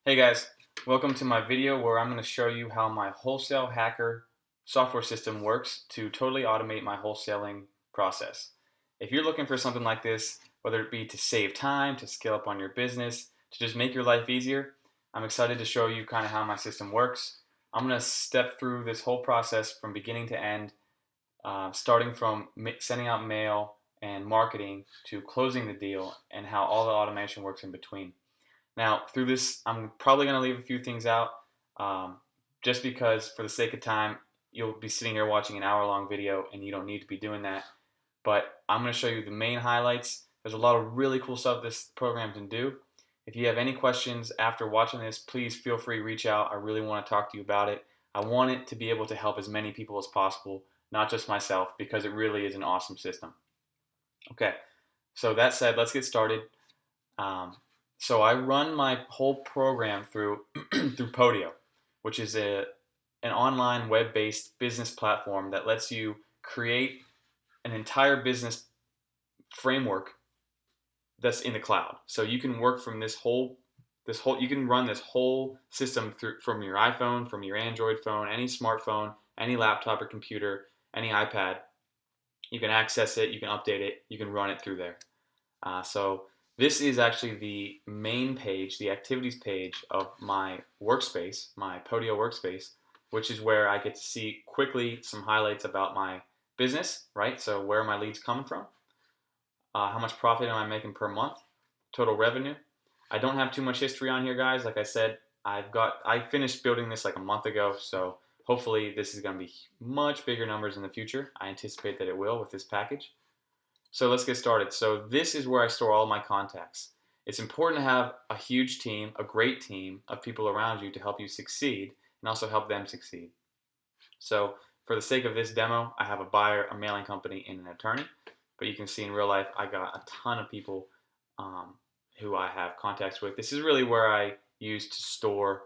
Hey guys, welcome to my video where I'm going to show you how my Wholesale Hacker software system works to totally automate my wholesaling process. If you're looking for something like this, whether it be to save time, to scale up on your business, to just make your life easier, I'm excited to show you kind of how my system works. I'm going to step through this whole process from beginning to end, starting from sending out mail and marketing to closing the deal and how all the automation works in between. Now, through this, I'm probably going to leave a few things out just because, for the sake of time, you'll be sitting here watching an hour-long video and you don't need to be doing that. But I'm going to show you the main highlights. There's a lot of really cool stuff this program can do. If you have any questions after watching this, please feel free to reach out. I really want to talk to you about it. I want it to be able to help as many people as possible, not just myself, because it really is an awesome system. Okay, so that said, let's get started. So I run my whole program through through Podio, which is an online web-based business platform that lets you create an entire business framework that's in the cloud. So you can work from you can run this whole system from your iPhone, from your Android phone, any smartphone, any laptop or computer, any iPad. You can access it, you can update it, you can run it through there. So this is actually the main page, the activities page of my workspace, my Podio workspace, which is where I get to see quickly some highlights about my business, right? So where are my leads coming from? How much profit am I making per month? Total revenue. I don't have too much history on here, guys. Like I said, I finished building this like a month ago, so hopefully this is going to be much bigger numbers in the future. I anticipate that it will with this package. So let's get started. So this is where I store all my contacts. It's important to have a huge team, a great team of people around you to help you succeed and also help them succeed. So for the sake of this demo, I have a buyer, a mailing company, and an attorney. But you can see in real life, I got a ton of people who I have contacts with. This is really where I use to store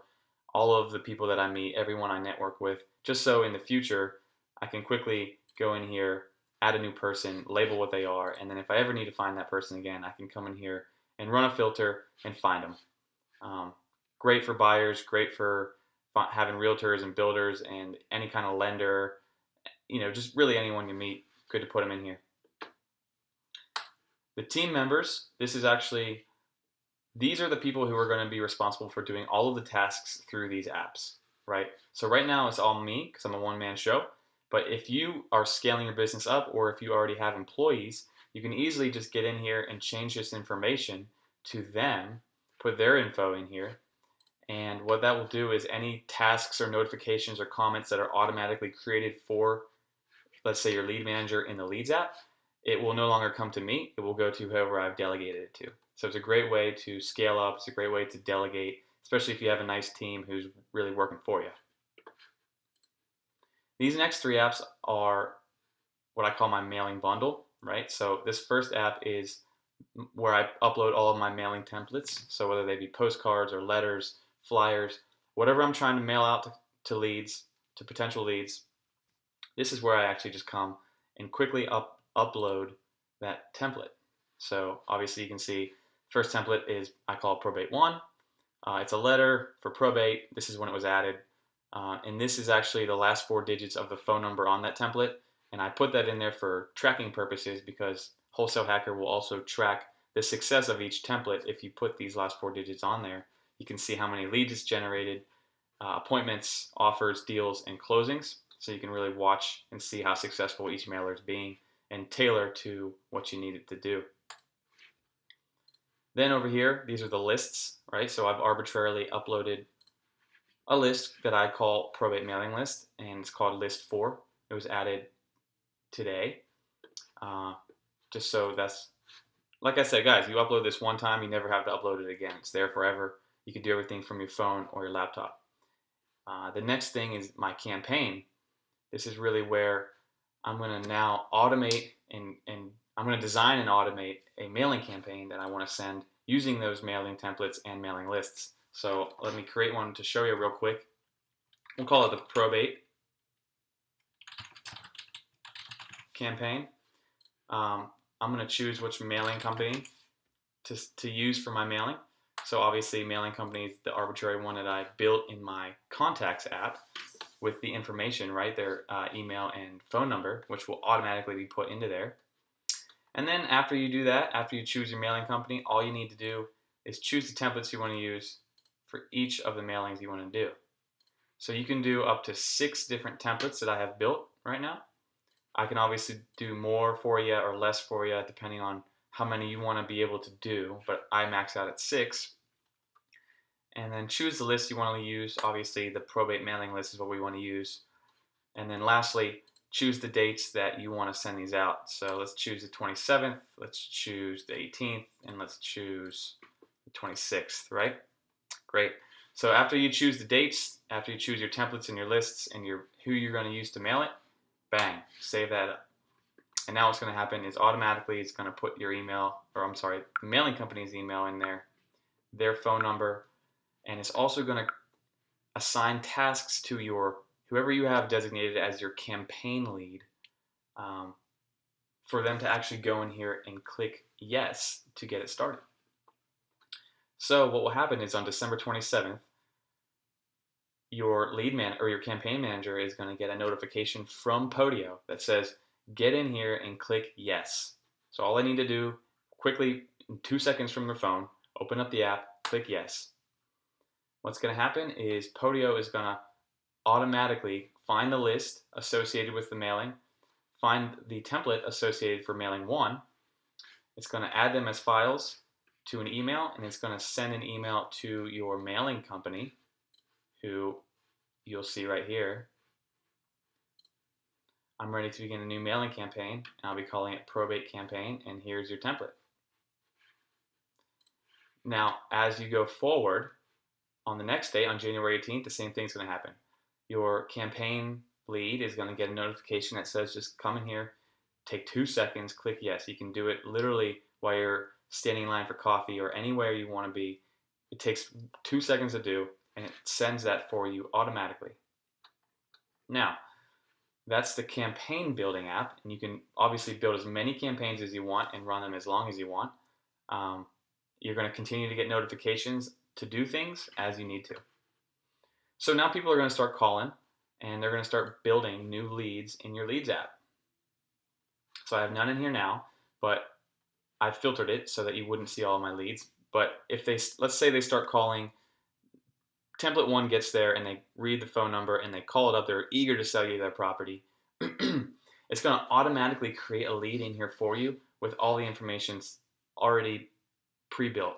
all of the people that I meet, everyone I network with, just so in the future, I can quickly go in here, add a new person, label what they are, and then if I ever need to find that person again, I can come in here and run a filter and find them. Great for buyers, great for having realtors and builders and any kind of lender, just really anyone you meet, good to put them in here. The team members, these are the people who are going to be responsible for doing all of the tasks through these apps, right? So right now it's all me because I'm a one-man show. But if you are scaling your business up or if you already have employees, you can easily just get in here and change this information to them, put their info in here. And what that will do is any tasks or notifications or comments that are automatically created for, let's say, your lead manager in the Leads app, it will no longer come to me. It will go to whoever I've delegated it to. So it's a great way to scale up. It's a great way to delegate, especially if you have a nice team who's really working for you. These next three apps are what I call my mailing bundle, right? So this first app is where I upload all of my mailing templates. So whether they be postcards or letters, flyers, whatever I'm trying to mail out to leads, to potential leads, this is where I actually just come and quickly upload that template. So obviously you can see first template is, I call it probate 1. It's a letter for probate. This is when it was added. And this is actually the last 4 digits of the phone number on that template. And I put that in there for tracking purposes because Wholesale Hacker will also track the success of each template. If you put these last 4 digits on there, you can see how many leads it's generated, appointments, offers, deals, and closings. So you can really watch and see how successful each mailer is being and tailor to what you need it to do. Then over here, these are the lists, right? So I've arbitrarily uploaded a list that I call probate mailing list, and it's called list 4. It was added today. Just so that's, like I said, guys, you upload this one time, you never have to upload it again. It's there forever. You can do everything from your phone or your laptop. The next thing is my campaign. This is really where I'm going to now automate and I'm going to design and automate a mailing campaign that I want to send using those mailing templates and mailing lists. So let me create one to show you real quick. We'll call it the probate campaign. I'm going to choose which mailing company to use for my mailing. So obviously mailing companies, the arbitrary one that I built in my contacts app with the information, right, their email and phone number, which will automatically be put into there. And then after you do that, after you choose your mailing company, all you need to do is choose the templates you want to use for each of the mailings you want to do. So you can do up to 6 different templates that I have built right now. I can obviously do more for you or less for you depending on how many you want to be able to do, but I max out at 6. And then choose the list you want to use. Obviously the probate mailing list is what we want to use. And then lastly, choose the dates that you want to send these out. So let's choose the 27th, let's choose the 18th, and let's choose the 26th, right? Great. So after you choose the dates, after you choose your templates and your lists and who you're going to use to mail it, bang, save that up. And now what's going to happen is automatically it's going to put your email, or I'm sorry, the mailing company's email in there, their phone number, and it's also going to assign tasks to whoever you have designated as your campaign lead, for them to actually go in here and click yes to get it started. So what will happen is on December 27th, your lead man or your campaign manager is going to get a notification from Podio that says, get in here and click yes. So all I need to do quickly, in 2 seconds from your phone, open up the app, click yes. What's going to happen is Podio is going to automatically find the list associated with the mailing, find the template associated for mailing 1. It's going to add them as files to an email, and it's going to send an email to your mailing company, who you'll see right here. I'm ready to begin a new mailing campaign, and I'll be calling it Probate Campaign, and here's your template. Now, as you go forward, on the next day, on January 18th, the same thing's going to happen. Your campaign lead is going to get a notification that says, just come in here, take 2 seconds, click yes. You can do it literally while you're standing in line for coffee or anywhere you want to be. It takes 2 seconds to do, and it sends that for you automatically. Now, that's the campaign building app, and you can obviously build as many campaigns as you want and run them as long as you want. You're going to continue to get notifications to do things as you need to. So now people are going to start calling, and they're going to start building new leads in your leads app. So I have none in here now, but I've filtered it so that you wouldn't see all of my leads. But if let's say they start calling, template 1 gets there and they read the phone number and they call it up, they're eager to sell you their property. It's going to automatically create a lead in here for you with all the information already pre-built.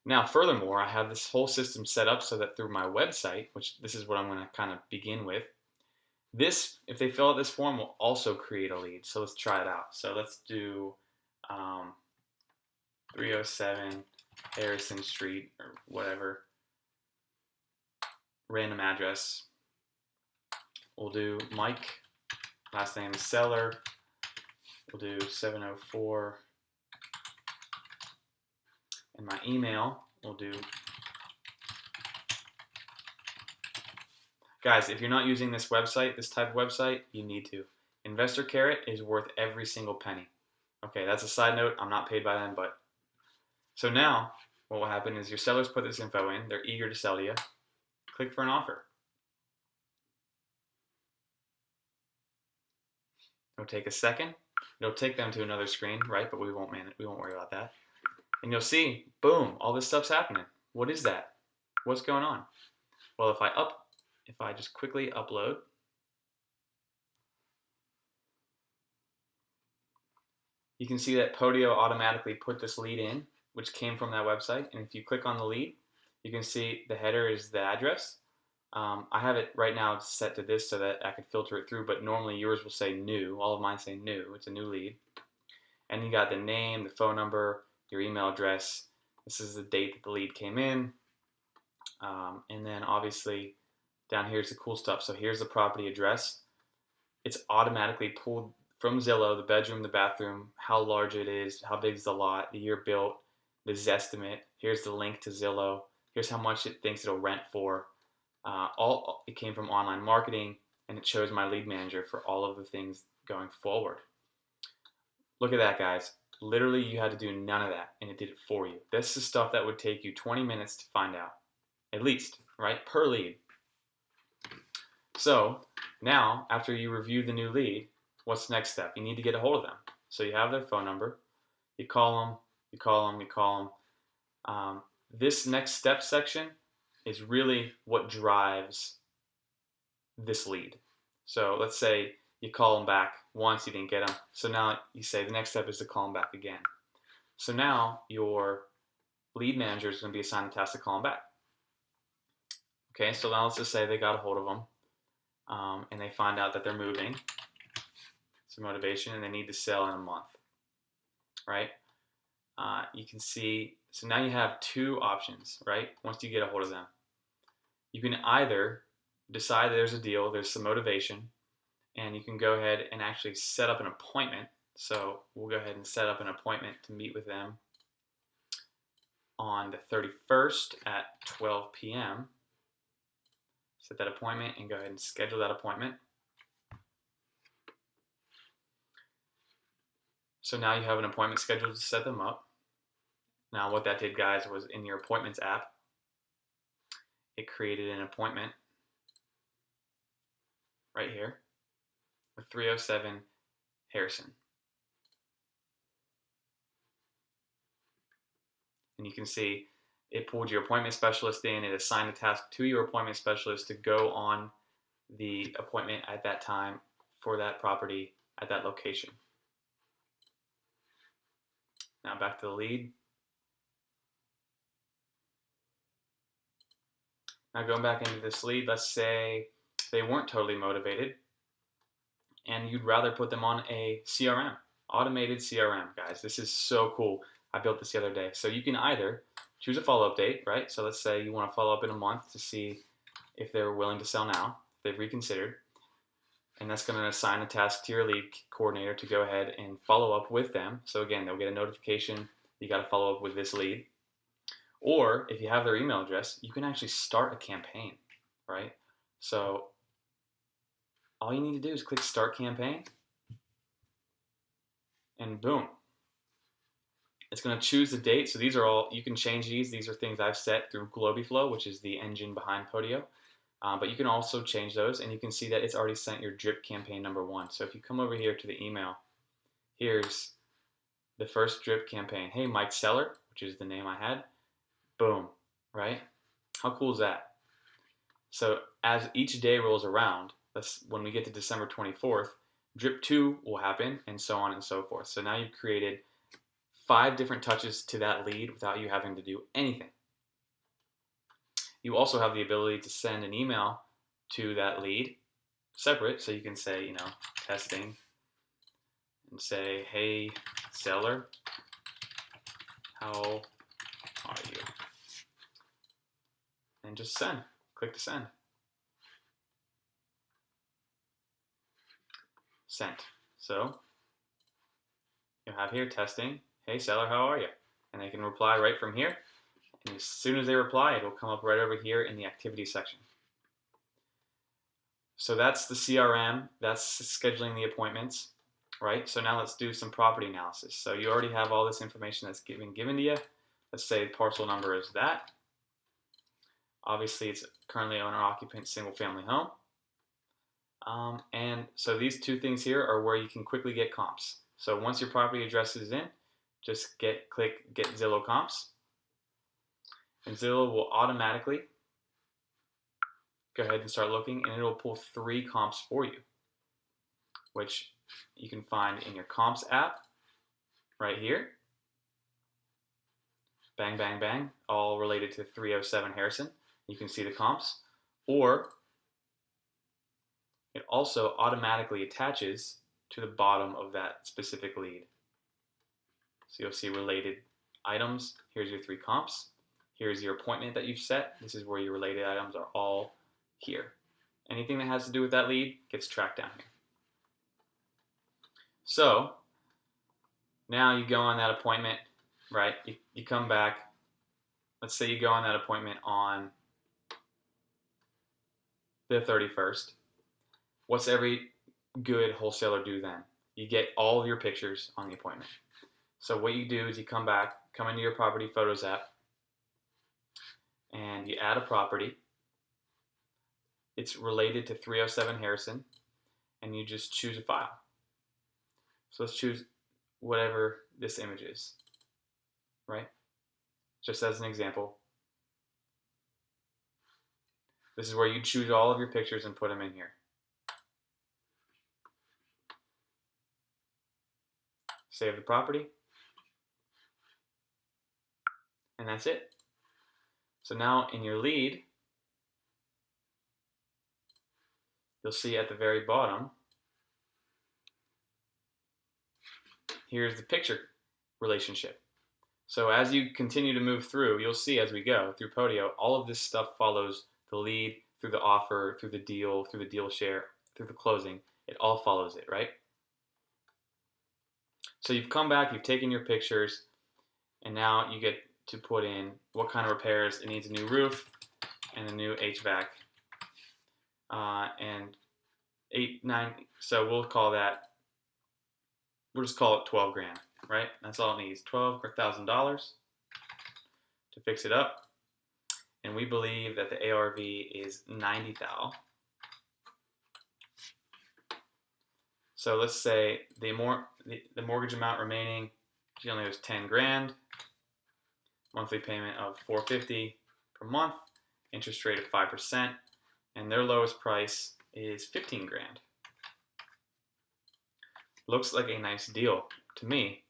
Now, furthermore, I have this whole system set up so that through my website, which this is what I'm going to kind of begin with, this, if they fill out this form, will also create a lead. So let's try it out. So let's do 307 Harrison Street or whatever, random address. We'll do Mike, last name is Seller. We'll do 704. And my email, we'll do. Guys, if you're not using this website, this type of website, you need to. Investor Carrot is worth every single penny. Okay, that's a side note. I'm not paid by them, but. So now, what will happen is your sellers put this info in. They're eager to sell to you. Click for an offer. It'll take a second. It'll take them to another screen, right? But we won't worry about that. And you'll see, boom, all this stuff's happening. What is that? What's going on? Well, if I just quickly upload, you can see that Podio automatically put this lead in, which came from that website. And if you click on the lead, you can see the header is the address. I have it right now set to this so that I can filter it through, but normally yours will say new. All of mine say new. It's a new lead. And you got the name, the phone number, your email address. This is the date that the lead came in. And then obviously down here's the cool stuff. So here's the property address. It's automatically pulled from Zillow, the bedroom, the bathroom, how large it is, how big is the lot, the year built, the Zestimate. Here's the link to Zillow. Here's how much it thinks it'll rent for. It came from online marketing, and it shows my lead manager for all of the things going forward. Look at that, guys. Literally, you had to do none of that, and it did it for you. That's the stuff that would take you 20 minutes to find out, at least, right, per lead. So now, after you review the new lead, what's the next step? You need to get a hold of them. So you have their phone number, you call them, you call them, you call them. This next step section is really what drives this lead. So let's say you call them back once, you didn't get them. So now you say the next step is to call them back again. So now your lead manager is going to be assigned the task to call them back. Okay, so now let's just say they got a hold of them and they find out that they're moving. Some motivation, and they need to sell in a month, right? You can see, so now you have two options, right? Once you get a hold of them, you can either decide there's a deal, there's some motivation, and you can go ahead and actually set up an appointment. So we'll go ahead and set up an appointment to meet with them on the 31st at 12 p.m. Set that appointment and go ahead and schedule that appointment. So now you have an appointment scheduled to set them up. Now what that did, guys, was in your appointments app, it created an appointment right here with 307 Harrison. And you can see it pulled your appointment specialist in, it assigned a task to your appointment specialist to go on the appointment at that time for that property at that location. Now back to the lead. Now going back into this lead, let's say they weren't totally motivated and you'd rather put them on a CRM, automated CRM, guys. This is so cool. I built this the other day. So you can either choose a follow-up date, right? So let's say you want to follow up in a month to see if they're willing to sell now, if they've reconsidered. And that's going to assign a task to your lead coordinator to go ahead and follow up with them. So again, they'll get a notification, you got to follow up with this lead. Or if you have their email address, you can actually start a campaign, right? So all you need to do is click Start Campaign, and boom. It's going to choose the date. So these are all, you can change these. These are things I've set through Globiflow, which is the engine behind Podio. But you can also change those, and you can see that it's already sent your drip campaign number 1. So if you come over here to the email, here's the first drip campaign. Hey, Mike Seller, which is the name I had. Boom, right? How cool is that? So as each day rolls around, when we get to December 24th, drip 2 will happen, and so on and so forth. So now you've created 5 different touches to that lead without you having to do anything. You also have the ability to send an email to that lead separate, so you can say, testing, and say, hey, seller, how are you? And just send. Click to send. Sent. So you have here testing, hey seller, how are you? And they can reply right from here. And as soon as they reply, it will come up right over here in the activity section. So that's the CRM, that's scheduling the appointments, right? So now let's do some property analysis. So you already have all this information that's been given to you. Let's say the parcel number is that. Obviously, it's currently owner-occupant single-family home. And so these two things here are where you can quickly get comps. So once your property address is in, just click Get Zillow Comps. And Zillow will automatically go ahead and start looking, and it'll pull 3 comps for you, which you can find in your comps app right here. Bang, bang, bang, all related to 307 Harrison. You can see the comps. Or it also automatically attaches to the bottom of that specific lead. So you'll see related items. Here's your 3 comps. Here's your appointment that you've set. This is where your related items are all here. Anything that has to do with that lead gets tracked down here. So now you go on that appointment, right? You come back. Let's say you go on that appointment on the 31st. What's every good wholesaler do then? You get all of your pictures on the appointment. So what you do is you come into your property photos app, and you add a property. It's related to 307 Harrison, and you just choose a file. So let's choose whatever this image is, right? Just as an example. This is where you choose all of your pictures and put them in here. Save the property, and that's it. So now in your lead, you'll see at the very bottom, here's the picture relationship. So as you continue to move through, you'll see as we go through Podio, all of this stuff follows the lead, through the offer, through the deal share, through the closing. It all follows it, right? So you've come back, you've taken your pictures, and now you get to put in what kind of repairs. It needs a new roof and a new HVAC. And 8, 9, so we'll just call it 12 grand, right? That's all it needs, $12,000 to fix it up. And we believe that the ARV is 90,000. So let's say the mortgage amount remaining, she only owes 10 grand, monthly payment of $450 per month, interest rate of 5%, and their lowest price is 15 grand. Looks like a nice deal to me.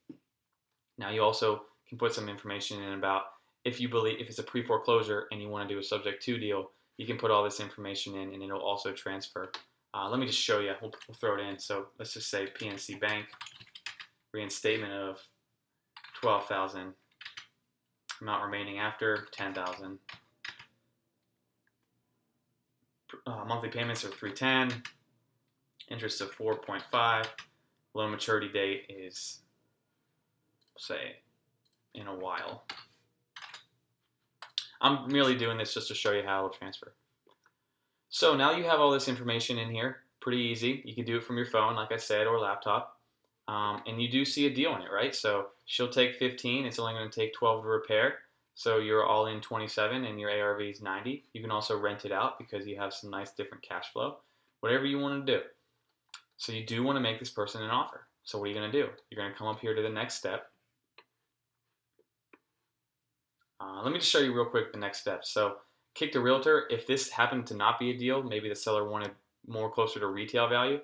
Now you also can put some information in about if it's a pre-foreclosure and you want to do a subject to deal, you can put all this information in and it'll also transfer. Let me just show you. We'll throw it in. So let's just say PNC Bank, reinstatement of 12,000, amount remaining after 10,000. Monthly payments are 310, interest of 4.5. Loan maturity date is, say, in a while. I'm merely doing this just to show you how it'll transfer. So now you have all this information in here. Pretty easy. You can do it from your phone, like I said, or laptop. And you do see a deal in it, right? So she'll take 15. It's only going to take 12 to repair. So you're all in 27 and your ARV is 90. You can also rent it out because you have some nice different cash flow. Whatever you want to do. So you do want to make this person an offer. So what are you going to do? You're going to come up here to the next step. Let me just show you real quick the next step. So kick to realtor. If this happened to not be a deal, maybe the seller wanted more closer to retail value,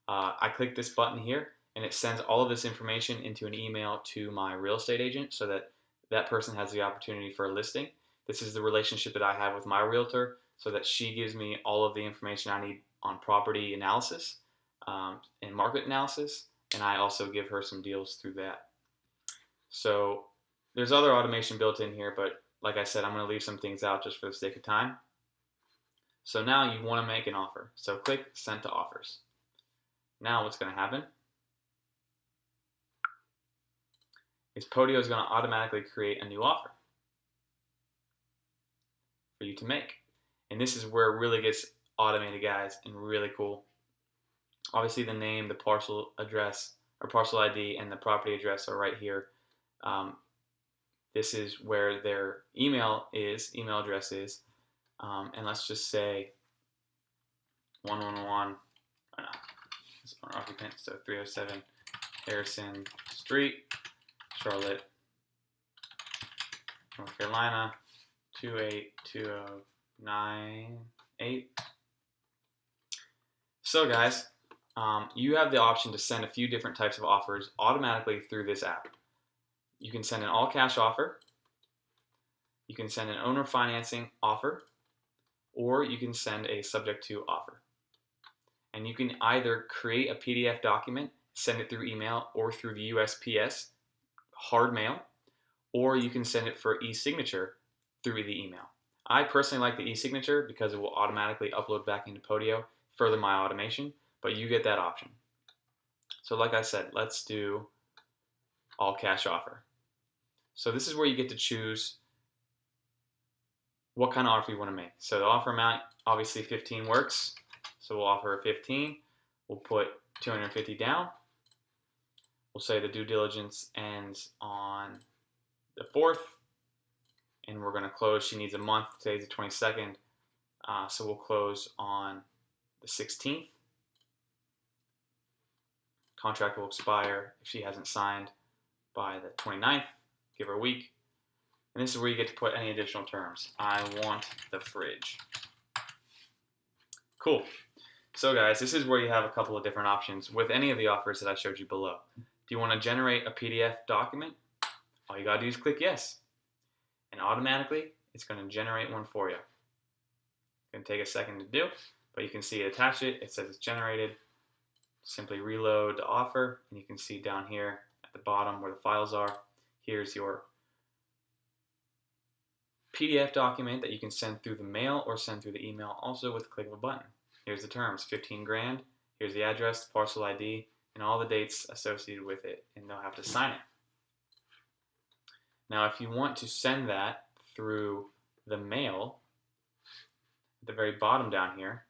I click this button here and it sends all of this information into an email to my real estate agent so that that person has the opportunity for a listing. This is the relationship that I have with my realtor so that she gives me all of the information I need on property analysis and market analysis, and I also give her some deals through that. So there's other automation built in here, but like I said, I'm going to leave some things out just for the sake of time. So now you want to make an offer. So click Send to Offers. Now what's going to happen is Podio is going to automatically create a new offer for you to make. And this is where it really gets automated, guys, and really cool. Obviously the name, the parcel address, or parcel ID, and the property address are right here. This is where their email address is, and let's just say 111, this is our occupant, so 307 Harrison Street, Charlotte, North Carolina, 28209. So guys, you have the option to send a few different types of offers automatically through this app. You can send an all-cash offer, you can send an owner financing offer, or you can send a subject-to offer. And you can either create a PDF document, send it through email or through the USPS, hard mail, or you can send it for e-signature through the email. I personally like the e-signature because it will automatically upload back into Podio, further my automation, but you get that option. So like I said, let's do all-cash offer. So this is where you get to choose what kind of offer you want to make. So the offer amount, obviously 15 works. So we'll offer 15. We'll put 250 down. we'll say the due diligence ends on the 4th, and we're going to close. She needs a month. Today's the 22nd, so we'll close on the 16th. Contract will expire if she hasn't signed by the 29th. Give her a week. And this is where you get to put any additional terms. I want the fridge. Cool. So guys, this is where you have a couple of different options with any of the offers that I showed you below. Do you want to generate a PDF document? All you gotta do is click yes. And automatically, it's gonna generate one for you. It's gonna take a second to do, but you can see it attached it. It says it's generated. Simply reload the offer, and you can see down here at the bottom where the files are. Here's your PDF document that you can send through the mail or send through the email, also with a click of a button. Here's the terms, 15 grand. Here's the address, the parcel ID, and all the dates associated with it, and they'll have to sign it. Now, if you want to send that through the mail, at the very bottom down here,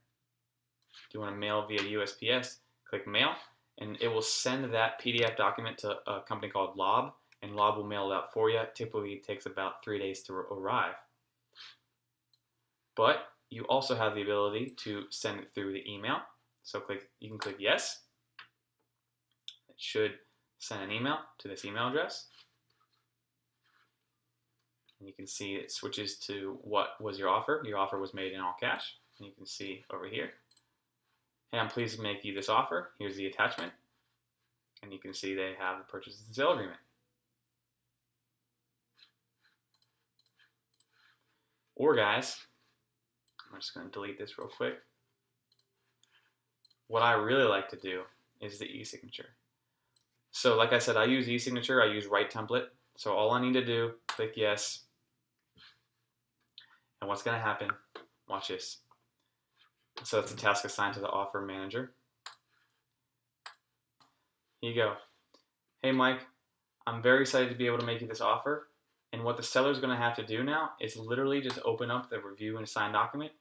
if you want to mail via USPS, click mail, and it will send that PDF document to a company called Lob, and Lob will mail it out for you. Typically, it takes about 3 days to arrive. But you also have the ability to send it through the email. So you can click yes. It should send an email to this email address. And you can see it switches to what was your offer. Your offer was made in all cash. And you can see over here, hey, I'm pleased to make you this offer. Here's the attachment. And you can see they have the purchase and sale agreement. Or guys, I'm just going to delete this real quick. What I really like to do is the e-signature. So like I said, I use e-signature. I use Write Template. So all I need to do, click yes. And what's going to happen, watch this. So that's a task assigned to the offer manager. Here you go. Hey Mike, I'm very excited to be able to make you this offer. And what the seller is going to have to do now is literally just open up the review and sign document.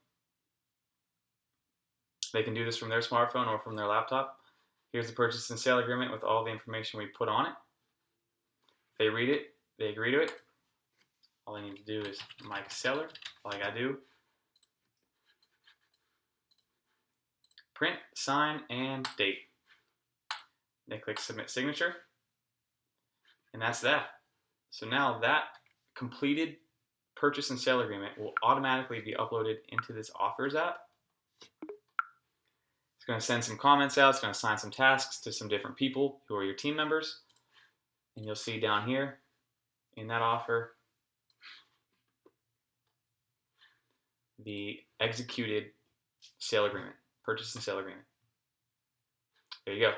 They can do this from their smartphone or from their laptop. Here's the purchase and sale agreement with all the information we put on it. If they read it, they agree to it. All I need to do is Mike Seller. All I got to do, print, sign, and date. They click submit signature. And that's that. So now that completed purchase and sale agreement will automatically be uploaded into this offers app. It's going to send some comments out. It's going to assign some tasks to some different people who are your team members. And you'll see down here in that offer the executed sale agreement, purchase and sale agreement. There you go.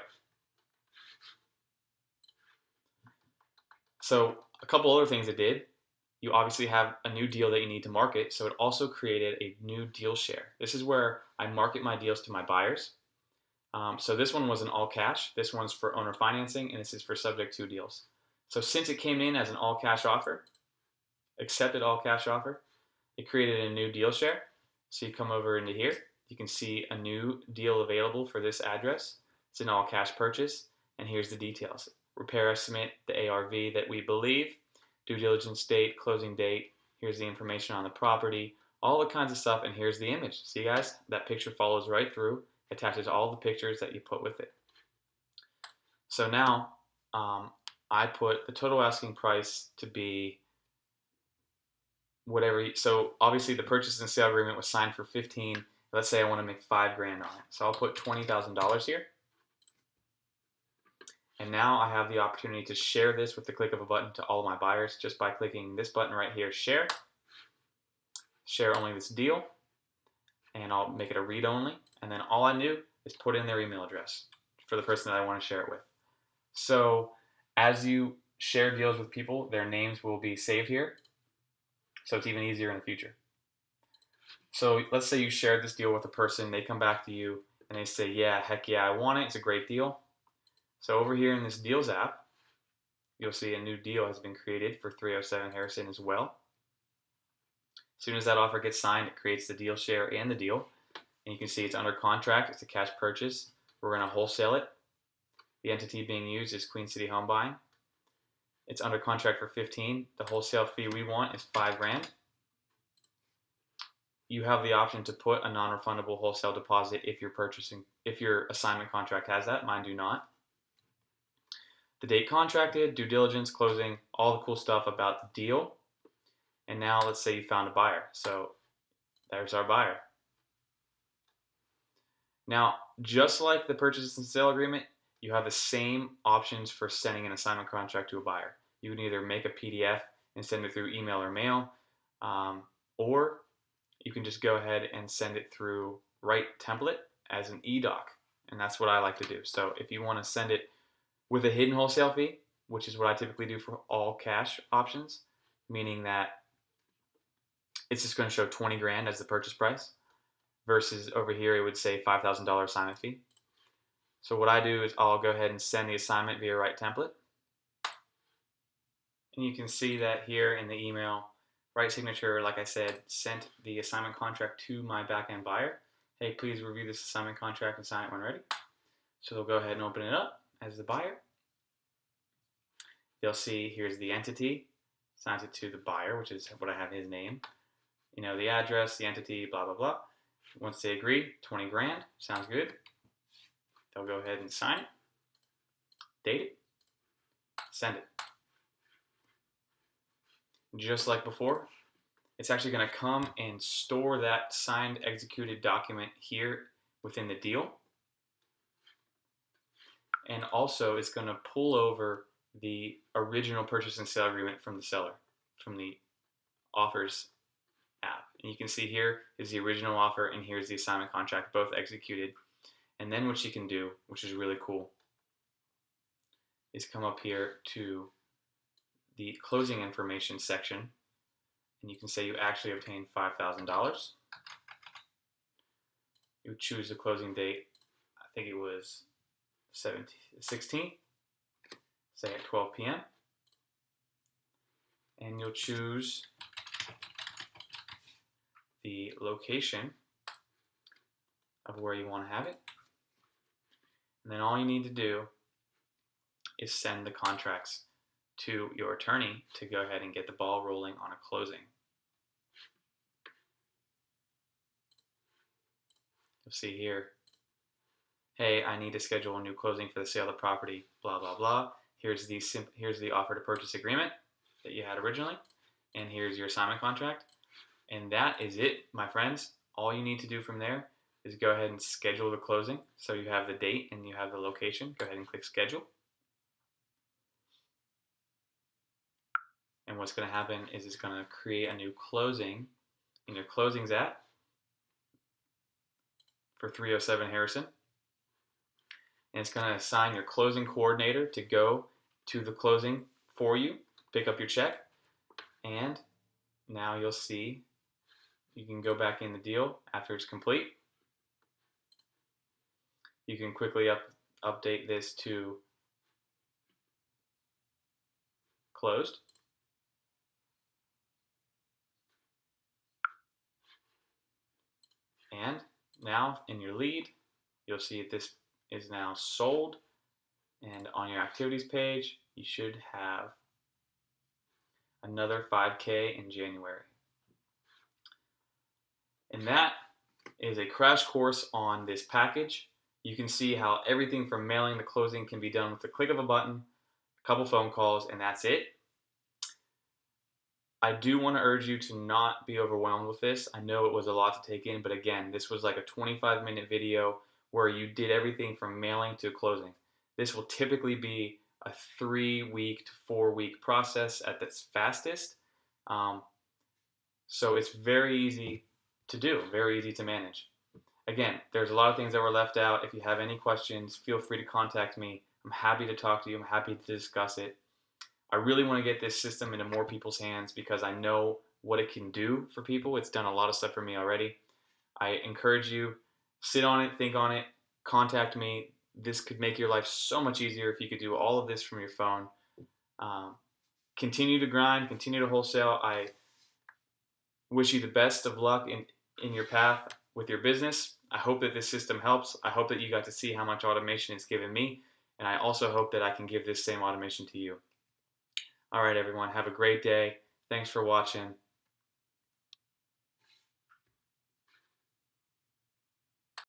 So a couple other things it did. You obviously have a new deal that you need to market, so it also created a new deal share. This is where I market my deals to my buyers. So this one was an all cash. This one's for owner financing, and this is for subject to deals. So since it came in as an all cash offer, accepted all cash offer, it created a new deal share. So you come over into here, you can see a new deal available for this address. It's an all cash purchase, and here's the details. Repair estimate, the ARV that we believe, due diligence date, closing date, here's the information on the property, all the kinds of stuff, and here's the image. See guys, that picture follows right through, attaches all the pictures that you put with it. So now, I put the total asking price to be whatever, so obviously the purchase and sale agreement was signed for 15. Let's say I want to make 5 grand on it. So I'll put $20,000 here. And now I have the opportunity to share this with the click of a button to all of my buyers just by clicking this button right here, share. Share only this deal. And I'll make it a read only. And then all I do is put in their email address for the person that I want to share it with. So as you share deals with people, their names will be saved here. So it's even easier in the future. So let's say you shared this deal with a person, they come back to you and they say, yeah, heck yeah, I want it, it's a great deal. So over here in this deals app, you'll see a new deal has been created for 307 Harrison as well. As soon as that offer gets signed, it creates the deal share and the deal. And you can see it's under contract, it's a cash purchase. We're gonna wholesale it. The entity being used is Queen City Home Buying. It's under contract for 15. The wholesale fee we want is $5,000. You have the option to put a non-refundable wholesale deposit if your assignment contract has that. Mine do not. The date contracted, due diligence, closing, all the cool stuff about the deal. And now let's say you found a buyer. So there's our buyer. Now, just like the purchase and sale agreement, you have the same options for sending an assignment contract to a buyer. You can either make a PDF and send it through email or mail, or you can just go ahead and send it through Write Template as an eDoc, and that's what I like to do. So if you want to send it with a hidden wholesale fee, which is what I typically do for all cash options, meaning that it's just going to show 20 grand as the purchase price, versus over here it would say $5,000 assignment fee. So what I do is I'll go ahead and send the assignment via Write Template. And you can see that here in the email, Write Signature, like I said, sent the assignment contract to my backend buyer. Hey, please review this assignment contract and sign it when ready. So they'll go ahead and open it up as the buyer. They'll see here's the entity, assigns it to the buyer, which is what I have his name. You know, the address, the entity, blah, blah, blah. Once they agree, 20 grand, sounds good. They'll go ahead and sign it, date it, send it. Just like before, it's actually going to come and store that signed executed document here within the deal. And also it's going to pull over the original purchase and sale agreement from the seller, from the offers app. And you can see here is the original offer and here's the assignment contract, both executed. And then what you can do, which is really cool, is come up here to the closing information section, and you can say you actually obtained $5,000. You would choose the closing date. I think it was 16th, say at 12 p.m. And you'll choose the location of where you want to have it. And then all you need to do is send the contracts to your attorney to go ahead and get the ball rolling on a closing. You'll see here, hey, I need to schedule a new closing for the sale of the property, blah, blah, blah. Here's the offer to purchase agreement that you had originally, and here's your assignment contract. And that is it, my friends. All you need to do from there is go ahead and schedule the closing. So you have the date and you have the location. Go ahead and click schedule. And what's going to happen is it's going to create a new closing in your closings app for 307 Harrison. And it's going to assign your closing coordinator to go to the closing for you, pick up your check, and now you'll see you can go back in the deal after it's complete. You can quickly update this to closed. And now in your lead, you'll see this is now sold. And on your activities page, you should have another 5K in January. And that is a crash course on this package. You can see how everything from mailing to closing can be done with the click of a button, a couple phone calls, and that's it. I do want to urge you to not be overwhelmed with this. I know it was a lot to take in, but again, this was like a 25-minute video where you did everything from mailing to closing. This will typically be a 3-week to 4-week process at its fastest. So it's very easy to do, very easy to manage. Again, there's a lot of things that were left out. If you have any questions, feel free to contact me. I'm happy to talk to you. I'm happy to discuss it. I really want to get this system into more people's hands because I know what it can do for people. It's done a lot of stuff for me already. I encourage you, sit on it, think on it, contact me. This could make your life so much easier if you could do all of this from your phone. Continue to grind, continue to wholesale. I wish you the best of luck in your path with your business. I hope that this system helps. I hope that you got to see how much automation it's given me. And I also hope that I can give this same automation to you. All right, everyone, have a great day. Thanks for watching.